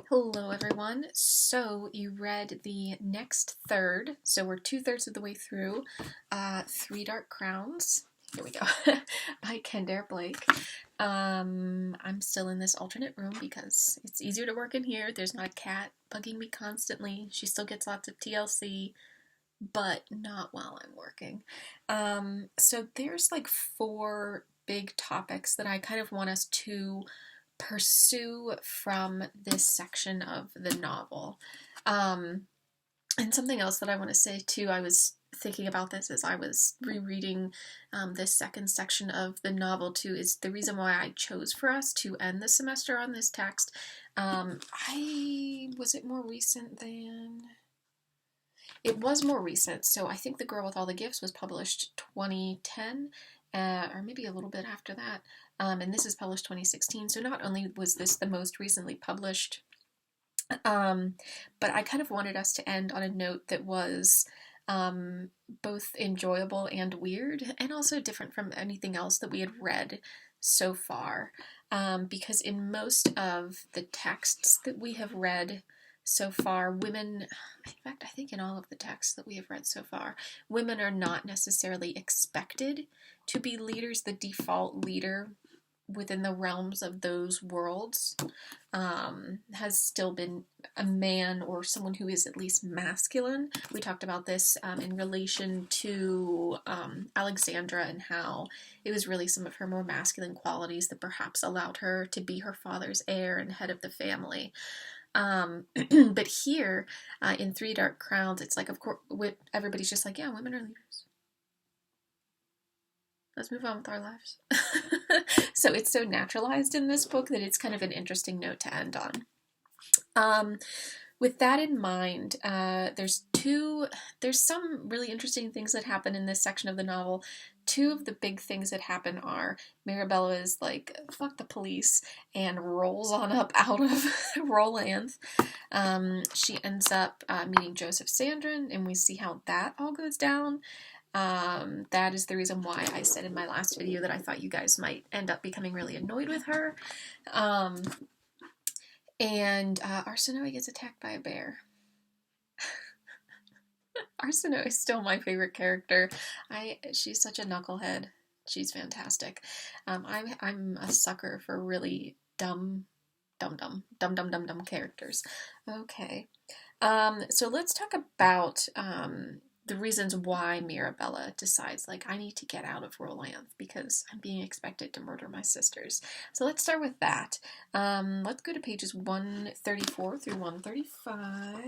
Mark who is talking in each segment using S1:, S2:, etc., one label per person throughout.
S1: Hello everyone. So you read the next third, so we're 2/3 of the way through Three Dark Crowns. Here we go. By Kendare Blake. I'm still in this alternate room because it's easier to work in here. There's not a cat bugging me constantly. She still gets lots of TLC, but not while I'm working. So there's like 4 big topics that I kind of want us to pursue from this section of the novel. And something else that I want to say too, I was thinking about this as I was rereading this second section of the novel too, is the reason why I chose for us to end the semester on this text. Was it more recent than... It was more recent, so I think The Girl with All the Gifts was published 2010, or maybe a little bit after that. And this is published 2016, so not only was this the most recently published, but I kind of wanted us to end on a note that was both enjoyable and weird, and also different from anything else that we had read so far. Because in most of the texts that we have read so far, women, in fact, I think in all of the texts that we have read so far, women are not necessarily expected to be leaders. The default leader within the realms of those worlds has still been a man or someone who is at least masculine. We talked about this in relation to Alexandra and how it was really some of her more masculine qualities that perhaps allowed her to be her father's heir and head of the family. But here in Three Dark Crowns, it's like, of course, everybody's just like, yeah, women are leaders. Let's move on with our lives. So it's so naturalized in this book that it's kind of an interesting note to end on. With that in mind, there's some really interesting things that happen in this section of the novel. 2 of the big things that happen are Mirabella is like, fuck the police, and rolls on up out of Rolanth. She ends up meeting Joseph Sandrin, and we see how that all goes down. That is the reason why I said in my last video that I thought you guys might end up becoming really annoyed with her. And Arsinoe gets attacked by a bear. Arsinoe is still my favorite character. She's such a knucklehead. She's fantastic. I'm a sucker for really dumb characters. Okay. So let's talk about the reasons why Mirabella decides, like, I need to get out of Rolanth because I'm being expected to murder my sisters. So let's start with that. Let's go to pages 134 through 135.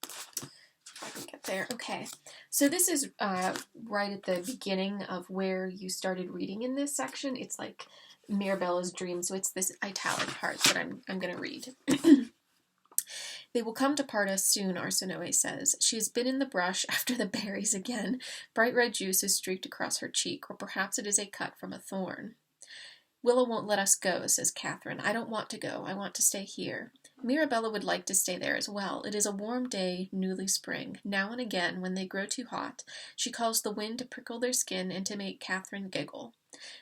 S1: If I can get there. Okay. So this is right at the beginning of where you started reading in this section. It's like Mirabella's dream, so it's this italic part that I'm going to read. They will come to part us soon, Arsinoe says. She has been in the brush after the berries again. Bright red juice is streaked across her cheek, or perhaps it is a cut from a thorn. Willow won't let us go, says Catherine. I don't want to go. I want to stay here. Mirabella would like to stay there as well. It is a warm day, newly spring. Now and again, when they grow too hot, she calls the wind to prickle their skin and to make Catherine giggle.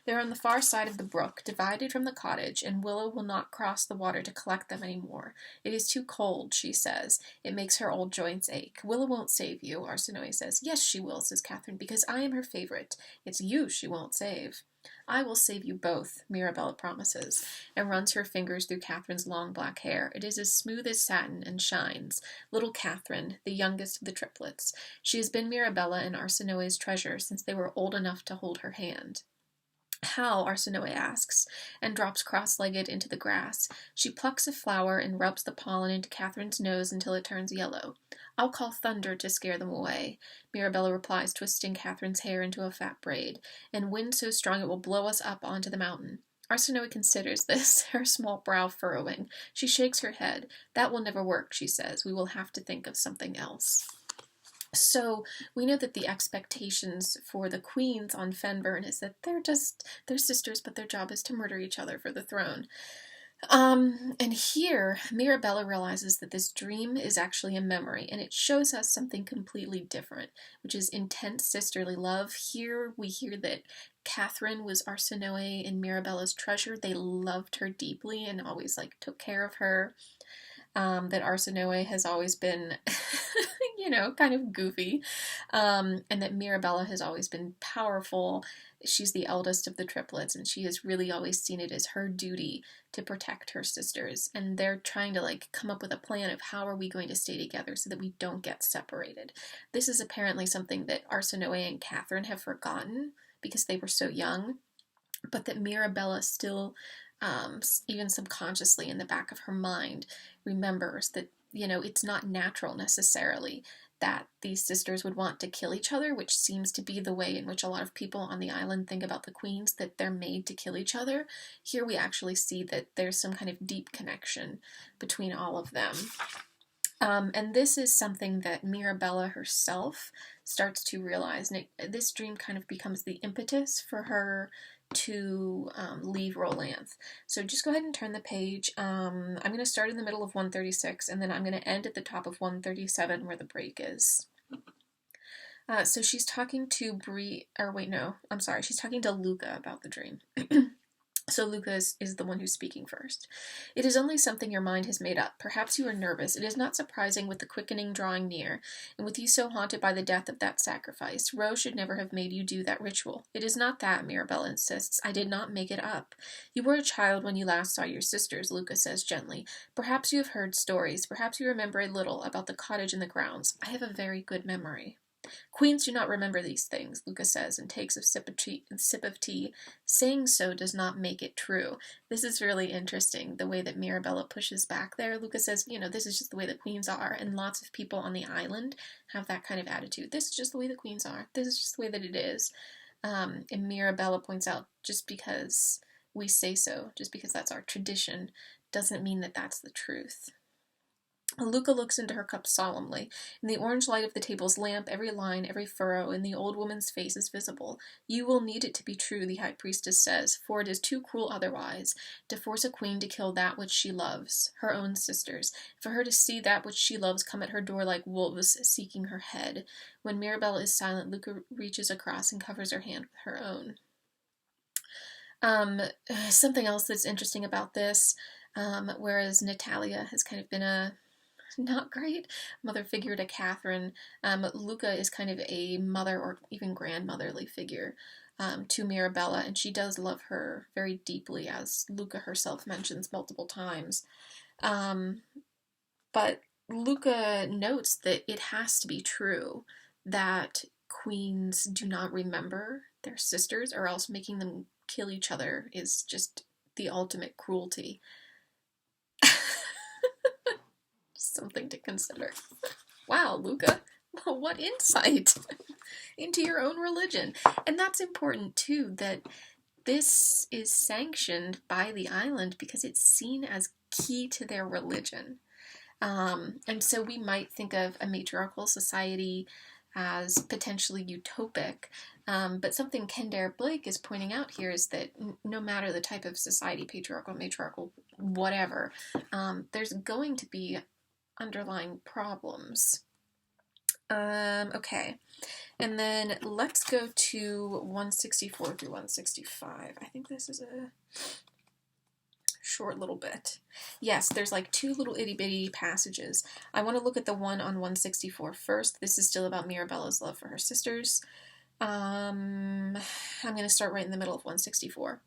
S1: They're on the far side of the brook, divided from the cottage, and Willow will not cross the water to collect them any more. It is too cold, she says. It makes her old joints ache. Willow won't save you, Arsinoe says. Yes, she will, says Catherine, because I am her favorite. It's you she won't save. I will save you both, Mirabella promises, and runs her fingers through Catherine's long black hair. It is as smooth as satin and shines. Little Catherine, the youngest of the triplets. She has been Mirabella and Arsinoe's treasure since they were old enough to hold her hand. How? Arsinoe asks, and drops cross-legged into the grass. She plucks a flower and rubs the pollen into Catherine's nose until it turns yellow. I'll call thunder to scare them away, Mirabella replies, twisting Catherine's hair into a fat braid, and wind so strong it will blow us up onto the mountain. Arsinoe considers this, her small brow furrowing. She shakes her head. That will never work, she says. We will have to think of something else. So we know that the expectations for the queens on Fenburn is that they're sisters, but their job is to murder each other for the throne. And here, Mirabella realizes that this dream is actually a memory, and it shows us something completely different, which is intense sisterly love. Here we hear that Catherine was Arsinoe and Mirabella's treasure. They loved her deeply and always like took care of her. That Arsinoe has always been, kind of goofy, and that Mirabella has always been powerful. She's the eldest of the triplets, and she has really always seen it as her duty to protect her sisters. And they're trying to like come up with a plan of how are we going to stay together so that we don't get separated. This is apparently something that Arsinoe and Catherine have forgotten because they were so young, but that Mirabella still, even subconsciously in the back of her mind, remembers that, it's not natural necessarily that these sisters would want to kill each other, which seems to be the way in which a lot of people on the island think about the queens, that they're made to kill each other. Here we actually see that there's some kind of deep connection between all of them. And this is something that Mirabella herself starts to realize. And this dream kind of becomes the impetus for her to leave Rolanthe. So just go ahead and turn the page. I'm going to start in the middle of 136, and then I'm going to end at the top of 137 where the break is. So she's talking to she's talking to Luca about the dream. So Luca is the one who's speaking first. It is only something your mind has made up. Perhaps you are nervous. It is not surprising with the quickening drawing near, and with you so haunted by the death of that sacrifice. Rose should never have made you do that ritual. It is not that, Mirabella insists. I did not make it up. You were a child when you last saw your sisters, Luca says gently. Perhaps you have heard stories. Perhaps you remember a little about the cottage and the grounds. I have a very good memory. Queens do not remember these things, Luca says, and takes a sip of tea. Saying so does not make it true. This is really interesting, the way that Mirabella pushes back there. Luca says, this is just the way the queens are, and lots of people on the island have that kind of attitude. This is just the way the queens are. This is just the way that it is. And Mirabella points out, just because we say so, just because that's our tradition, doesn't mean that that's the truth. Luca looks into her cup solemnly. In the orange light of the table's lamp, every line, every furrow in the old woman's face is visible. You will need it to be true, the high priestess says, for it is too cruel otherwise, to force a queen to kill that which she loves, her own sisters, for her to see that which she loves come at her door like wolves seeking her head. When Mirabella is silent, Luca reaches across and covers her hand with her own. Something else that's interesting about this, whereas Natalia has kind of been a not great mother figure to Catherine, Luca is kind of a mother or even grandmotherly figure to Mirabella, and she does love her very deeply, as Luca herself mentions multiple times. But Luca notes that it has to be true that queens do not remember their sisters, or else making them kill each other is just the ultimate cruelty. Something to consider. Wow, Luca, what insight into your own religion. And that's important too, that this is sanctioned by the island because it's seen as key to their religion. And so we might think of a matriarchal society as potentially utopic, but something Kendare Blake is pointing out here is that no matter the type of society, patriarchal, matriarchal, whatever, there's going to be underlying problems. Okay, and then let's go to 164 through 165. I think this is a short little bit. Yes, there's like two little itty-bitty passages. I want to look at the one on 164 first. This is still about Mirabella's love for her sisters. I'm going to start right in the middle of 164.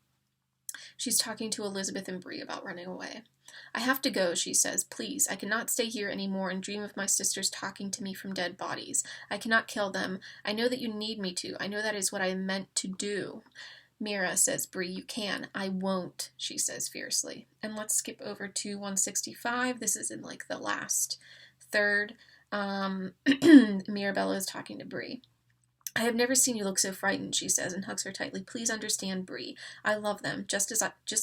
S1: She's talking to Elizabeth and Bree about running away. I have to go, she says. Please, I cannot stay here any more and dream of my sisters talking to me from dead bodies. I cannot kill them. I know that you need me to. I know that is what I am meant to do. Mira, says Bree, you can. I won't, she says fiercely. And let's skip over to 165. This is in like the last third. Mirabella is talking to Bree. I have never seen you look so frightened, she says, and hugs her tightly. Please understand, Bree. I love them, just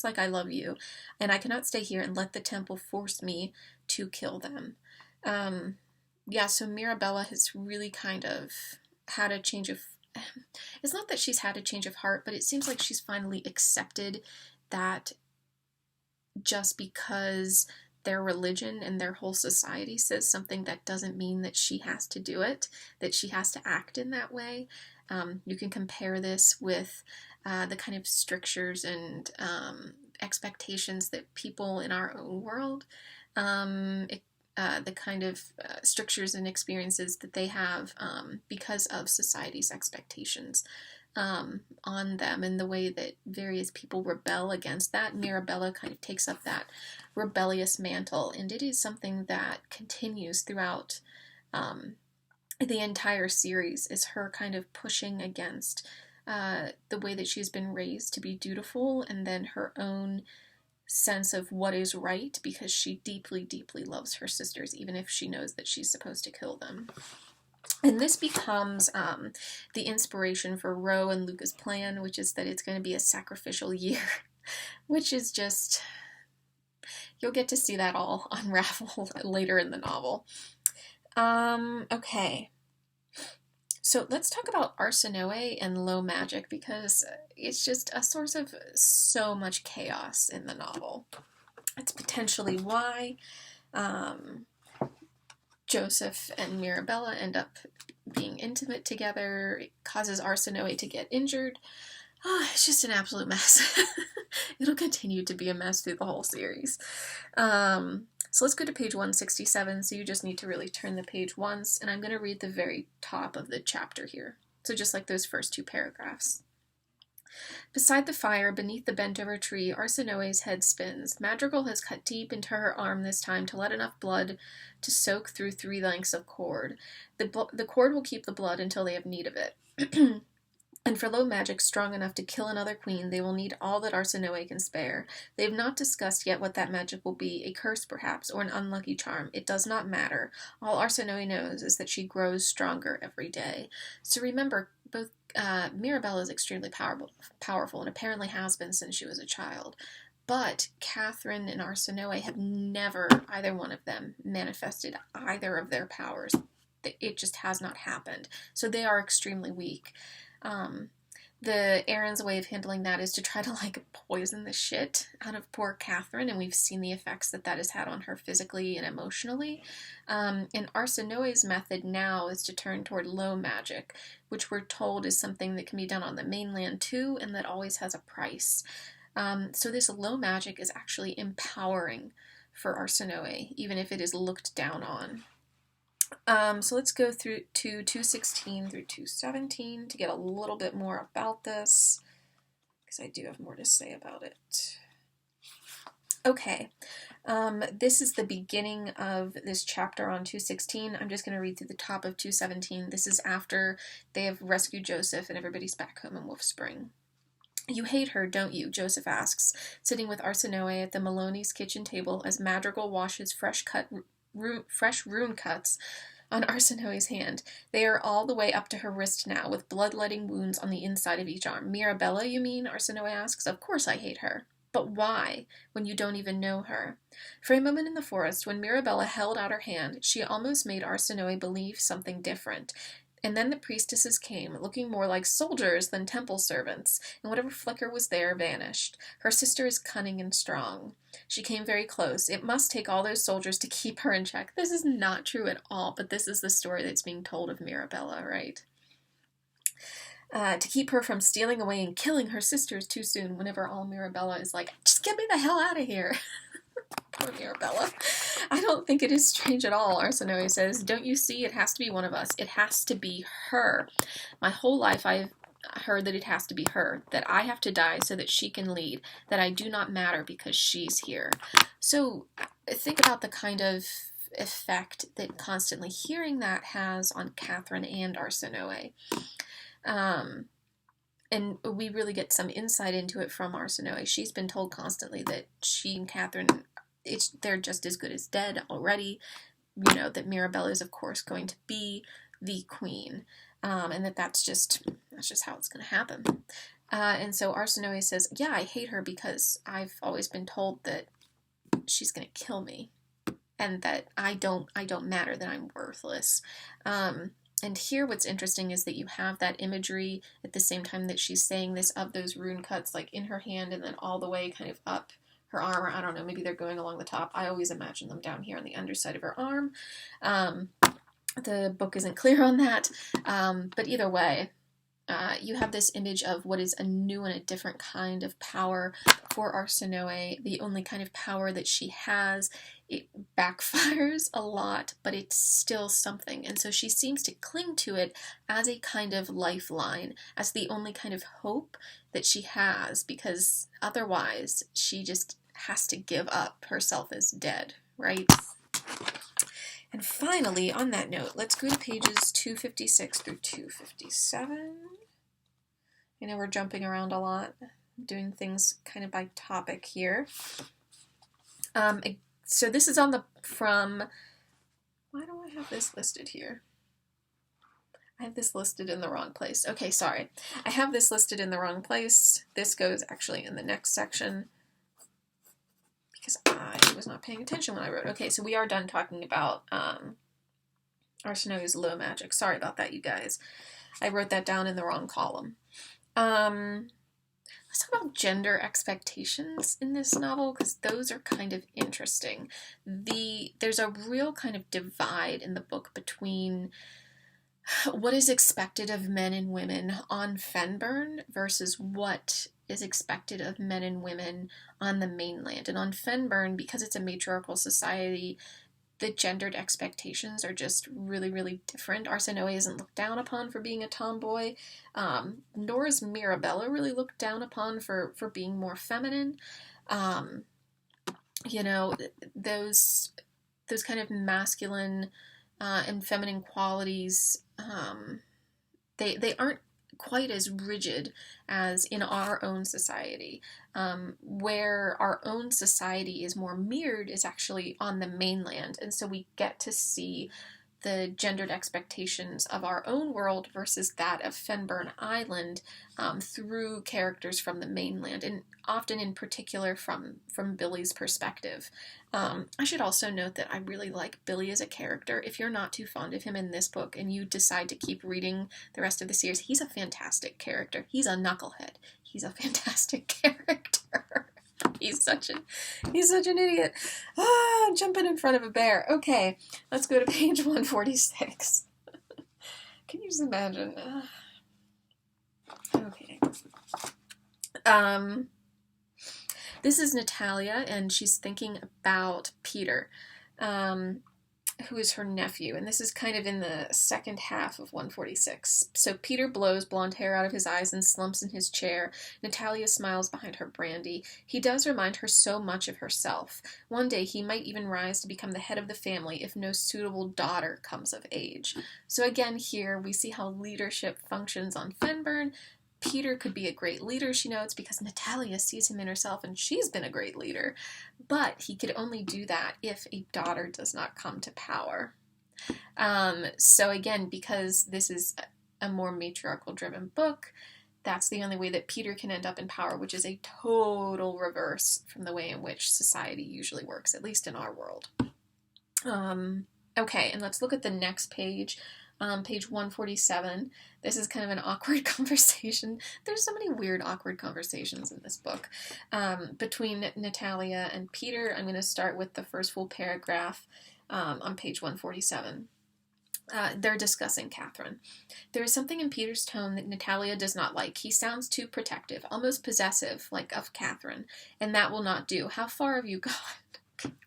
S1: like I love you, and I cannot stay here and let the temple force me to kill them. So Mirabella has really kind of had a change of... It's not that she's had a change of heart, but it seems like she's finally accepted that just because their religion and their whole society says something, that doesn't mean that she has to do it, that she has to act in that way. You can compare this with the kind of strictures and expectations that people in our own world, the kind of strictures and experiences that they have because of society's expectations on them, and the way that various people rebel against that. Mirabella kind of takes up that rebellious mantle, and it is something that continues throughout the entire series, is her kind of pushing against the way that she's been raised to be dutiful, and then her own sense of what is right, because she deeply, deeply loves her sisters, even if she knows that she's supposed to kill them. And this becomes the inspiration for Ro and Luca's plan, which is that it's going to be a sacrificial year, which is just, you'll get to see that all unravel later in the novel. Okay. So let's talk about Arsinoe and low magic, because it's just a source of so much chaos in the novel. It's potentially why Joseph and Mirabella end up being intimate together. It causes Arsinoe to get injured. It's just an absolute mess. It'll continue to be a mess through the whole series. So let's go to page 167, so you just need to really turn the page once, and I'm going to read the very top of the chapter here. So just like those first two paragraphs. Beside the fire, beneath the bent-over tree, Arsinoe's head spins. Madrigal has cut deep into her arm this time to let enough blood to soak through 3 lengths of cord. The cord will keep the blood until they have need of it. And for low magic strong enough to kill another queen, they will need all that Arsinoe can spare. They have not discussed yet what that magic will be, a curse perhaps, or an unlucky charm. It does not matter. All Arsinoe knows is that she grows stronger every day. So remember, both Mirabella is extremely powerful, and apparently has been since she was a child. But Catherine and Arsinoe have never, either one of them, manifested either of their powers. It just has not happened. So they are extremely weak. The Aaron's way of handling that is to try to poison the shit out of poor Catherine, and we've seen the effects that has had on her physically and emotionally. And Arsinoe's method now is to turn toward low magic, which we're told is something that can be done on the mainland too, and that always has a price. So this low magic is actually empowering for Arsinoe, even if it is looked down on. So let's go through to 216 through 217 to get a little bit more about this, because I do have more to say about it. Okay, this is the beginning of this chapter on 216. I'm just going to read through the top of 217. This is after they have rescued Joseph and everybody's back home in Wolf Spring. You hate her, don't you? Joseph asks, sitting with Arsinoe at the Maloney's kitchen table as Madrigal washes fresh rune cuts on Arsinoe's hand. They are all the way up to her wrist now, with bloodletting wounds on the inside of each arm. Mirabella, you mean? Arsinoe asks. Of course I hate her. But why, when you don't even know her? For a moment in the forest, when Mirabella held out her hand, she almost made Arsinoe believe something different. And then the priestesses came, looking more like soldiers than temple servants, and whatever flicker was there vanished. Her sister is cunning and strong. She came very close. It must take all those soldiers to keep her in check. This is not true at all, but this is the story that's being told of Mirabella, right? To keep her from stealing away and killing her sisters too soon, whenever all Mirabella is like, just get me the hell out of here. Poor Mirabella. I don't think it is strange at all, Arsinoe says. Don't you see? It has to be one of us. It has to be her. My whole life I've heard that it has to be her, that I have to die so that she can lead, that I do not matter because she's here. So think about the kind of effect that constantly hearing that has on Catherine and Arsinoe. And we really get some insight into it from Arsinoe. She's been told constantly that she and Catherine, they're just as good as dead already. You know, that Mirabella is, of course, going to be the queen. And that's just how it's going to happen. And so Arsinoe says, yeah, I hate her because I've always been told that she's going to kill me. And that I don't matter, that I'm worthless. And here what's interesting is that you have that imagery at the same time that she's saying this of those rune cuts in her hand and then all the way kind of up her arm, or I don't know, maybe they're going along the top. I always imagine them down here on the underside of her arm. The book isn't clear on that, but either way, you have this image of what is a new and a different kind of power for Arsinoe, the only kind of power that she has. It backfires a lot, but it's still something. And so she seems to cling to it as a kind of lifeline, as the only kind of hope that she has, because otherwise she just has to give up herself as dead, right? And finally, on that note, let's go to pages 256 through 257. I know we're jumping around a lot, doing things kind of by topic here. So this is on the from. Why do I have this listed here? I have this listed in the wrong place. Okay, sorry. I have this listed in the wrong place. This goes actually in the next section because I was not paying attention when I wrote. Okay, so we are done talking about Arsinoe's low magic. Sorry about that, you guys. I wrote that down in the wrong column. Let's talk about gender expectations in this novel, because those are kind of interesting. There's a real kind of divide in the book between what is expected of men and women on Fennbirn versus what is expected of men and women on the mainland. And on Fennbirn, because it's a matriarchal society, the gendered expectations are just really, really different. Arsinoe isn't looked down upon for being a tomboy, nor is Mirabella really looked down upon for being more feminine. You know, those kind of masculine and feminine qualities, they aren't quite as rigid as in our own society. Where our own society is more mirrored is actually on the mainland, and so we get to see the gendered expectations of our own world versus that of Fennbirn Island through characters from the mainland, and often in particular from Billy's perspective. I should also note that I really like Billy as a character. If you're not too fond of him in this book and you decide to keep reading the rest of the series, he's a fantastic character. He's a knucklehead. He's a fantastic character. He's such an idiot. Jumping in front of a bear. Okay, let's go to page 146. Can you just imagine? Okay. This is Natalia, and she's thinking about Peter, who is her nephew, and this is kind of in the second half of 146. So Peter blows blonde hair out of his eyes and slumps in his chair. Natalia smiles behind her brandy. He does remind her so much of herself. One day he might even rise to become the head of the family if no suitable daughter comes of age. So again, here we see how leadership functions on Fennbirn. Peter could be a great leader, she notes, because Natalia sees him in herself and she's been a great leader. But he could only do that if a daughter does not come to power. So again, because this is a more matriarchal-driven book, that's the only way that Peter can end up in power, which is a total reverse from the way in which society usually works, at least in our world. Okay, and let's look at the next page. Page 147. This is kind of an awkward conversation. There's so many weird, awkward conversations in this book between Natalia and Peter. I'm going to start with the first full paragraph on page 147. They're discussing Catherine. There is something in Peter's tone that Natalia does not like. He sounds too protective, almost possessive, like of Catherine, and that will not do. How far have you gone?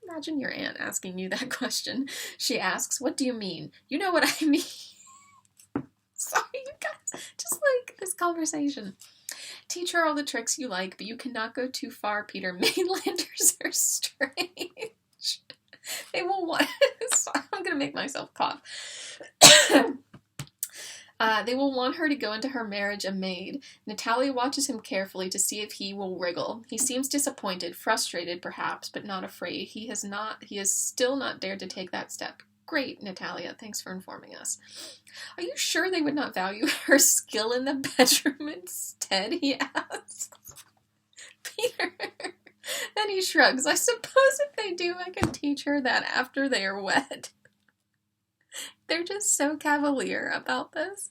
S1: Imagine your aunt asking you that question. She asks, "What do you mean?" "You know what I mean." Sorry, you guys. Just like this conversation. "Teach her all the tricks you like, but you cannot go too far, Peter. Mainlanders are strange. They will want... Sorry, I'm going to make myself cough. They will want her to go into her marriage a maid. Natalia watches him carefully to see if he will wriggle. He seems disappointed, frustrated perhaps, but not afraid. He has still not dared to take that step. Great, Natalia. Thanks for informing us. Are you sure they would not value her skill in the bedroom instead? He asks. Peter. Then he shrugs. I suppose if they do, I can teach her that after they are wed. They're just so cavalier about this.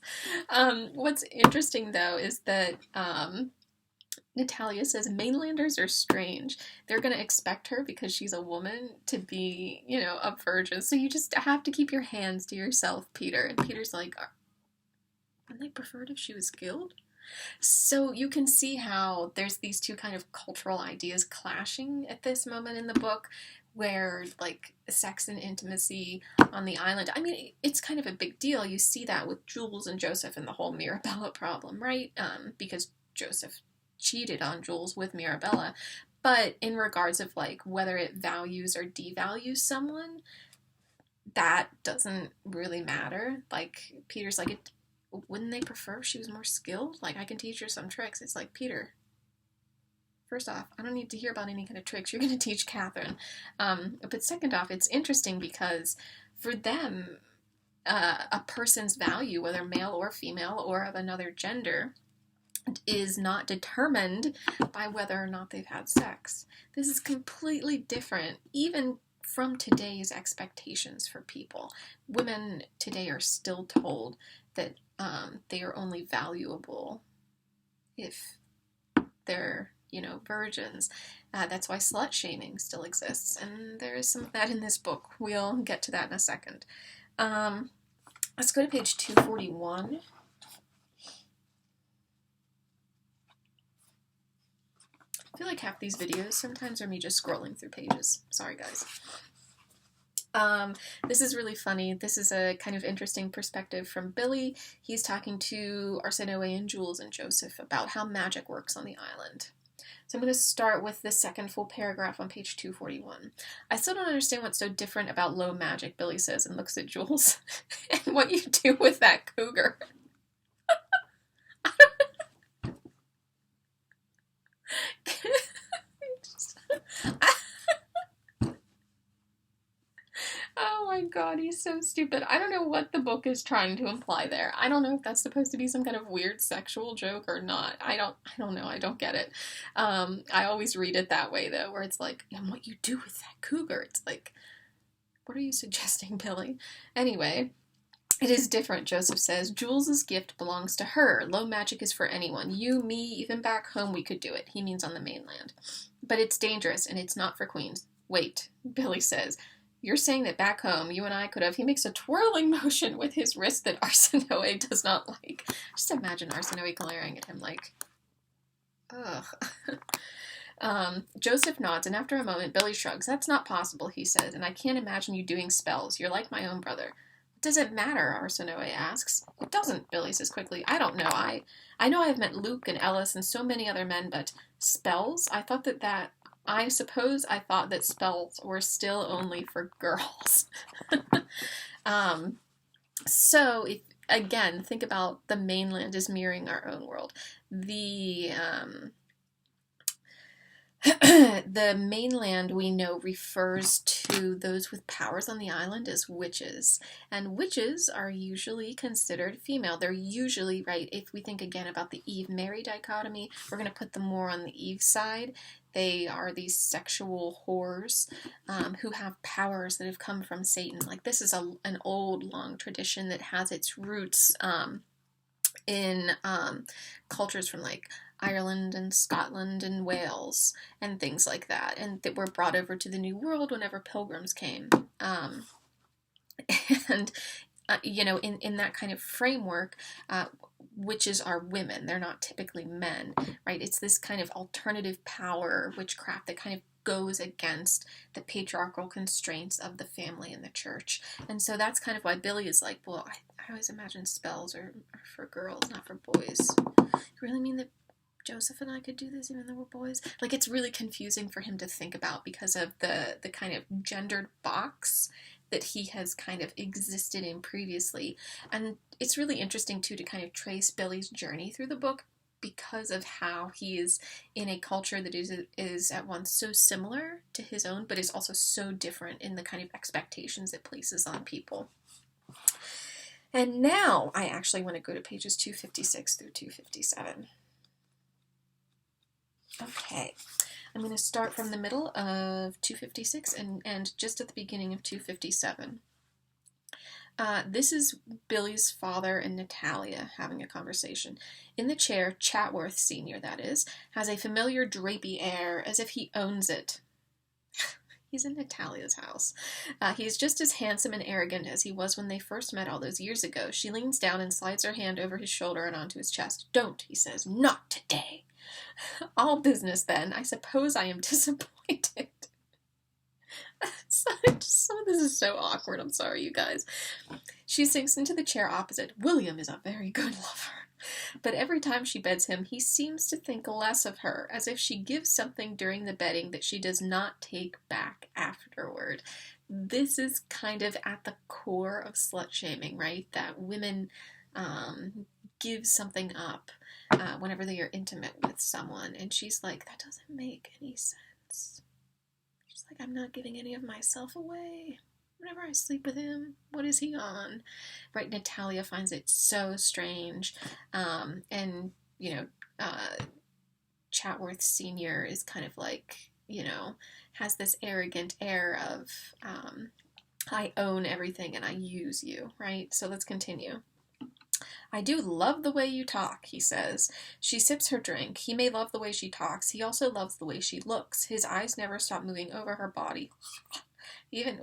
S1: What's interesting, though, is that Natalia says mainlanders are strange. They're going to expect her, because she's a woman, to be, a virgin. So you just have to keep your hands to yourself, Peter. And Peter's like, Wouldn't they prefer it if she was skilled? So you can see how there's these two kind of cultural ideas clashing at this moment in the book, where like sex and intimacy on the island, I mean, it's kind of a big deal. You see that with Jules and Joseph and the whole Mirabella problem, right? Because Joseph cheated on Jules with Mirabella. But in regards of like whether it values or devalues someone, that doesn't really matter. Like Peter's like, wouldn't they prefer if she was more skilled? Like, I can teach her some tricks. It's like, Peter, first off, I don't need to hear about any kind of tricks. You're going to teach Catherine. But second off, it's interesting because for them, a person's value, whether male or female or of another gender, is not determined by whether or not they've had sex. This is completely different, even from today's expectations for people. Women today are still told that they are only valuable if they're, virgins. That's why slut shaming still exists, and there is some of that in this book. We'll get to that in a second. Let's go to page 241. I feel like half these videos sometimes are me just scrolling through pages. Sorry, guys. This is really funny. This is a kind of interesting perspective from Billy. He's talking to Arsinoe and Jules and Joseph about how magic works on the island. So I'm going to start with the second full paragraph on page 241. I still don't understand what's so different about low magic, Billy says, and looks at Jules. And what you do with that cougar. Oh my god, he's so stupid. I don't know what the book is trying to imply there. I don't know if that's supposed to be some kind of weird sexual joke or not. I don't know. I don't get it. I always read it that way though, where it's like, and what you do with that cougar. It's like, what are you suggesting, Billy? Anyway, it is different, Joseph says. Jules's gift belongs to her. Low magic is for anyone. You, me, even back home we could do it. He means on the mainland. But it's dangerous and it's not for queens. Wait, Billy says. You're saying that back home, you and I could have... He makes a twirling motion with his wrist that Arsinoe does not like. Just imagine Arsinoe glaring at him like, ugh. Joseph nods, and after a moment, Billy shrugs. That's not possible, he says, and I can't imagine you doing spells. You're like my own brother. Does it matter? Arsinoe asks. It doesn't, Billy says quickly. I don't know. I know I've met Luke and Ellis and so many other men, but spells? I suppose I thought that spells were still only for girls. So, if, again, think about the mainland as mirroring our own world. The mainland, we know, refers to those with powers on the island as witches. And witches are usually considered female. They're usually, right, if we think again about the Eve-Mary dichotomy, we're going to put them more on the Eve side. They are these sexual whores who have powers that have come from Satan. Like, this is an old, long tradition that has its roots in cultures from, like, Ireland and Scotland and Wales and things like that, and that were brought over to the New World whenever pilgrims came. In that kind of framework, witches are women. They're not typically men, right? It's this kind of alternative power, witchcraft, that kind of goes against the patriarchal constraints of the family and the church. And so that's kind of why Billy is like, well, I always imagine spells are for girls, not for boys. You really mean that Joseph and I could do this even though we're boys? Like, it's really confusing for him to think about because of the kind of gendered box that he has kind of existed in previously. And it's really interesting, too, to kind of trace Billy's journey through the book because of how he is in a culture that is at once so similar to his own, but is also so different in the kind of expectations it places on people. And now I actually want to go to pages 256 through 257. Okay, I'm going to start from the middle of 256 and just at the beginning of 257. This is Billy's father and Natalia having a conversation. In the chair, Chatworth Sr., that is, has a familiar drapey air, as if he owns it. He's in Natalia's house. He's just as handsome and arrogant as he was when they first met all those years ago. She leans down and slides her hand over his shoulder and onto his chest. Don't, he says. Not today. All business, then. I suppose I am disappointed. Some of this is so awkward. I'm sorry, you guys. She sinks into the chair opposite. William is a very good lover. But every time she beds him, he seems to think less of her, as if she gives something during the bedding that she does not take back afterward. This is kind of at the core of slut-shaming, right? That women give something up whenever they are intimate with someone. And she's like, that doesn't make any sense. She's like, I'm not giving any of myself away. Whenever I sleep with him, what is he on? Right, Natalia finds it so strange. And, Chatworth Sr. is kind of like, has this arrogant air of, I own everything and I use you, right? So let's continue. I do love the way you talk, he says. She sips her drink. He may love the way she talks. He also loves the way she looks. His eyes never stop moving over her body. Even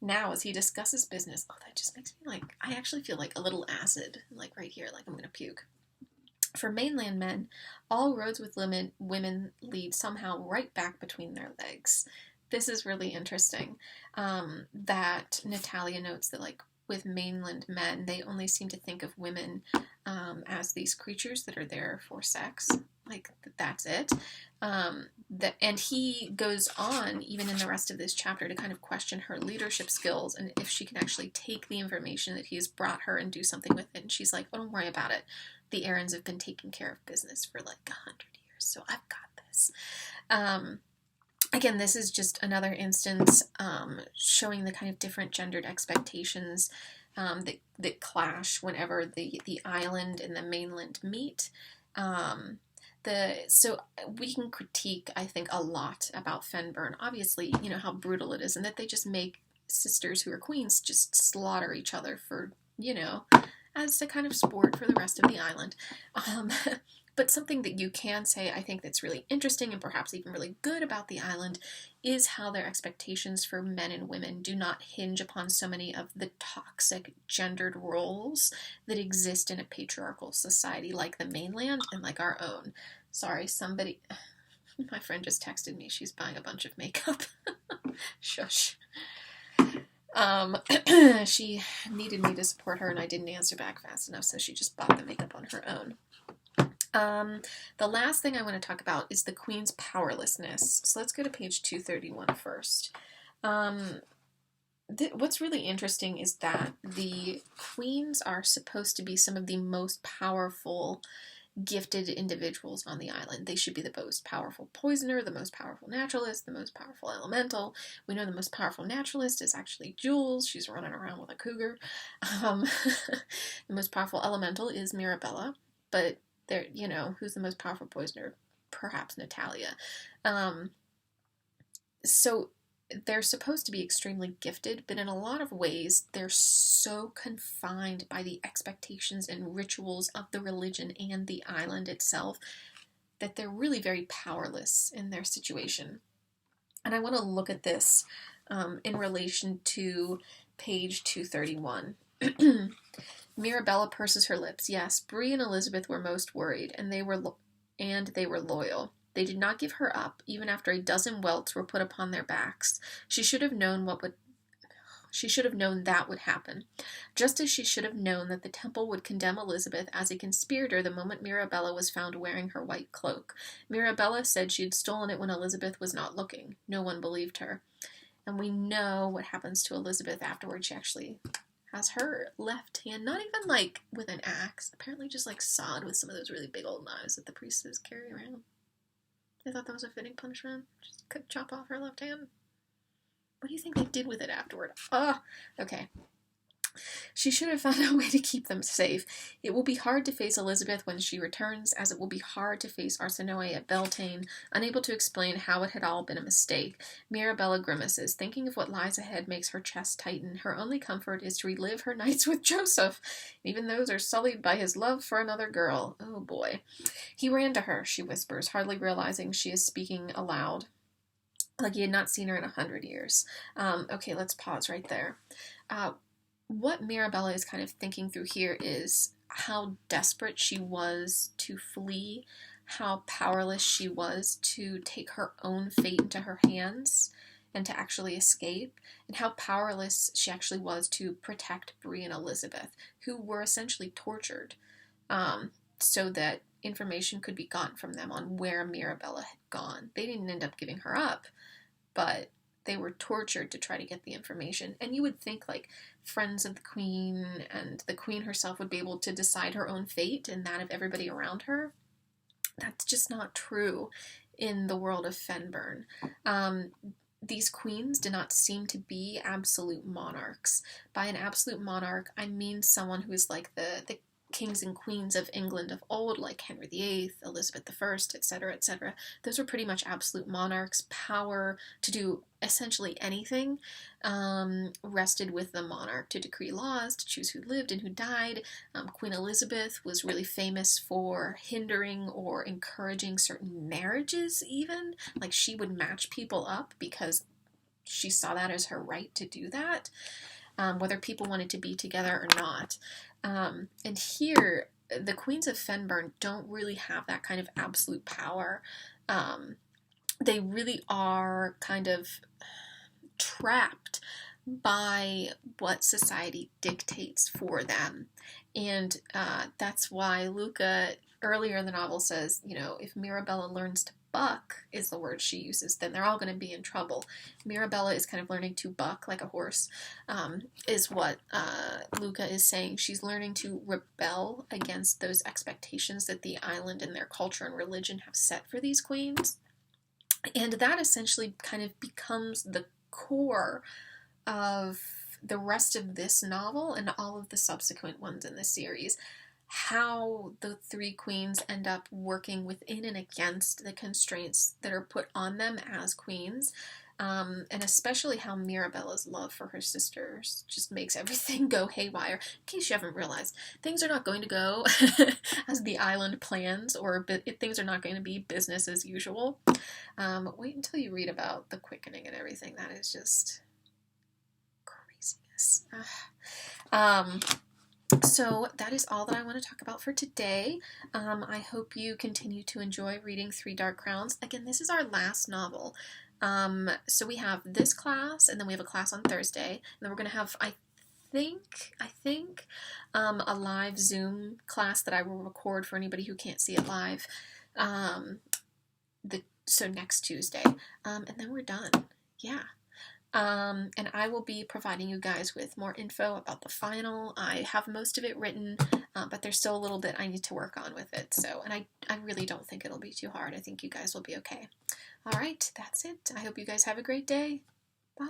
S1: now, as he discusses business, that just makes me I actually feel like a little acid, right here, like I'm going to puke. For mainland men, all roads with women lead somehow right back between their legs. This is really interesting, that Natalia notes that, with mainland men, they only seem to think of women as these creatures that are there for sex. That's it. And he goes on, even in the rest of this chapter, to kind of question her leadership skills and if she can actually take the information that he has brought her and do something with it. And she's like, oh, don't worry about it. The Aarons have been taking care of business for 100 years, so I've got this. Again, this is just another instance showing the kind of different gendered expectations that clash whenever the island and the mainland meet. So we can critique, I think, a lot about Fennbirn. Obviously, how brutal it is, and that they just make sisters who are queens just slaughter each other for, as a kind of sport for the rest of the island. But something that you can say, I think, that's really interesting and perhaps even really good about the island is how their expectations for men and women do not hinge upon so many of the toxic gendered roles that exist in a patriarchal society like the mainland and like our own. Sorry, my friend just texted me. She's buying a bunch of makeup. Shush. She needed me to support her and I didn't answer back fast enough, so she just bought the makeup on her own. The last thing I want to talk about is the Queen's powerlessness. So let's go to page 231 first. What's really interesting is that the queens are supposed to be some of the most powerful, gifted individuals on the island. They should be the most powerful poisoner, the most powerful naturalist, the most powerful elemental. We know the most powerful naturalist is actually Jules. She's running around with a cougar. The most powerful elemental is Mirabella, but who's the most powerful poisoner? Perhaps Natalia. So they're supposed to be extremely gifted, but in a lot of ways, they're so confined by the expectations and rituals of the religion and the island itself that they're really very powerless in their situation. And I want to look at this in relation to page 231. Mirabella purses her lips. Yes, Bree and Elizabeth were most worried, and they were loyal. They did not give her up, even after a dozen welts were put upon their backs. She should have known that would happen, just as she should have known that the temple would condemn Elizabeth as a conspirator the moment Mirabella was found wearing her white cloak. Mirabella said she had stolen it when Elizabeth was not looking. No one believed her. And we know what happens to Elizabeth afterwards. She actually has her left hand, not even with an axe, apparently just sawed with some of those really big old knives that the priestesses carry around. I thought that was a fitting punishment. Just chop off her left hand. What do you think they did with it afterward? Okay. She should have found a way to keep them safe. It will be hard to face Elizabeth when she returns, as it will be hard to face Arsinoe at Beltane, unable to explain how it had all been a mistake. Mirabella grimaces. Thinking of what lies ahead makes her chest tighten. Her only comfort is to relive her nights with Joseph. Even those are sullied by his love for another girl. Oh boy. He ran to her, she whispers, hardly realizing she is speaking aloud. Like he had not seen her in 100 years. Okay, let's pause right there. What Mirabella is kind of thinking through here is how desperate she was to flee, how powerless she was to take her own fate into her hands and to actually escape, and how powerless she actually was to protect Bree and Elizabeth, who were essentially tortured, so that information could be gotten from them on where Mirabella had gone. They didn't end up giving her up, but they were tortured to try to get the information. And you would think, like, friends of the queen and the queen herself would be able to decide her own fate and that of everybody around her. That's just not true in the world of Fennbirn. These queens do not seem to be absolute monarchs. By an absolute monarch, I mean someone who is like the kings and queens of England of old, like Henry VIII, Elizabeth I, etc., etc. Those were pretty much absolute monarchs. Power to do essentially anything rested with the monarch to decree laws, to choose who lived and who died. Queen Elizabeth was really famous for hindering or encouraging certain marriages, even. Like, she would match people up because she saw that as her right to do that, whether people wanted to be together or not. And here, the queens of Fennbirn don't really have that kind of absolute power. They really are kind of trapped by what society dictates for them. And that's why Luca, earlier in the novel, says, you know, if Mirabella learns to buck, is the word she uses, then they're all going to be in trouble. Mirabella is kind of learning to buck like a horse, is what Luca is saying. She's learning to rebel against those expectations that the island and their culture and religion have set for these queens. And that essentially kind of becomes the core of the rest of this novel and all of the subsequent ones in the series. How the three queens end up working within and against the constraints that are put on them as queens, and especially how Mirabella's love for her sisters just makes everything go haywire. In case you haven't realized, things are not going to go as the island plans, or things are not going to be business as usual. Wait until you read about the quickening and everything. That is just craziness. So that is all that I want to talk about for today. I hope you continue to enjoy reading Three Dark Crowns. Again, this is our last novel. So we have this class, and then we have a class on Thursday, and then we're going to have, I think, a live Zoom class that I will record for anybody who can't see it live, so next Tuesday, and then we're done. Yeah. And I will be providing you guys with more info about the final. I have most of it written, but there's still a little bit I need to work on with it. So, and I really don't think it'll be too hard. I think you guys will be okay. All right, that's it. I hope you guys have a great day. Bye.